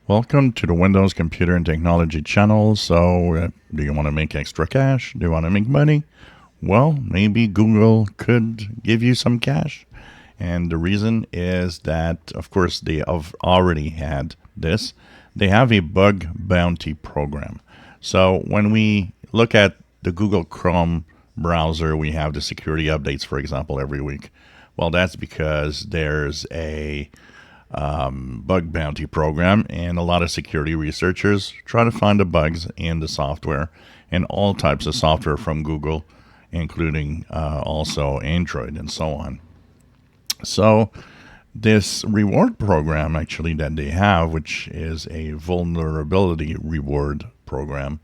Welcome to the Windows Computer and Technology channel. So, do you want to make extra cash? Do you want to make money? Well, maybe Google could give you some cash. And the reason is that, of course, they have already had this. They have a bug bounty program. So, when we look at the Google Chrome browser, we have the security updates, for example, every week. Well, that's because there's a bug bounty program, and a lot of security researchers try to find the bugs in the software and all types of software from Google, including also Android and so on. So, this reward program actually that they have, which is a vulnerability reward program,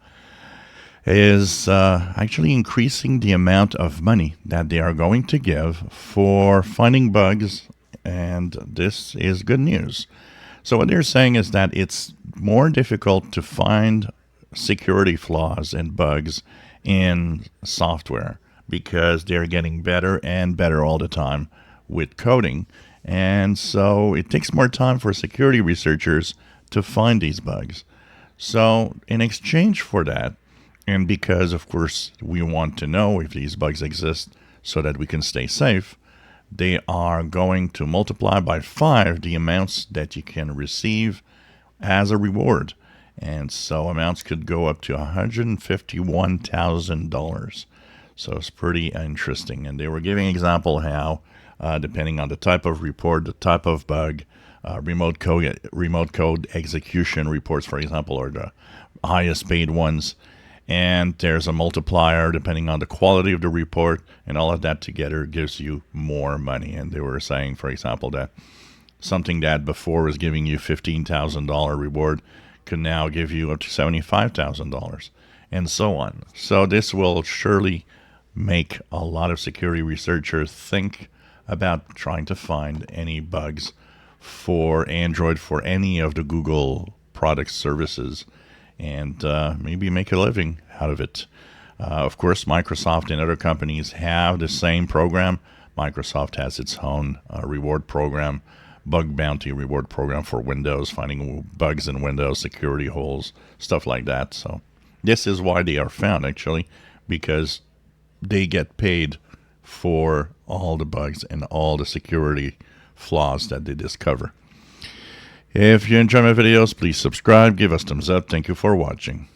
is actually increasing the amount of money that they are going to give for finding bugs, and this is good news. So, what they're saying is that it's more difficult to find security flaws and bugs in software because they're getting better and better all the time with coding. And so, it takes more time for security researchers to find these bugs. So, in exchange for that, and because, of course, we want to know if these bugs exist so that we can stay safe, they are going to multiply by 5 the amounts that you can receive as a reward. And so amounts could go up to $151,000. So it's pretty interesting. And they were giving an example how, depending on the type of report, the type of bug, remote code execution reports, for example, are the highest paid ones. And there's a multiplier depending on the quality of the report, and all of that together gives you more money. And they were saying, for example, that something that before was giving you $15,000 reward could now give you up to $75,000, and so on. So this will surely make a lot of security researchers think about trying to find any bugs for Android for any of the Google product services, and maybe make a living out of it. Of course, Microsoft and other companies have the same program. Microsoft has its own reward program, bug bounty reward program for Windows, finding bugs in Windows, security holes, stuff like that. So this is why they are found, actually, because they get paid for all the bugs and all the security flaws that they discover. If you enjoy my videos, please subscribe, give us thumbs up. Thank you for watching.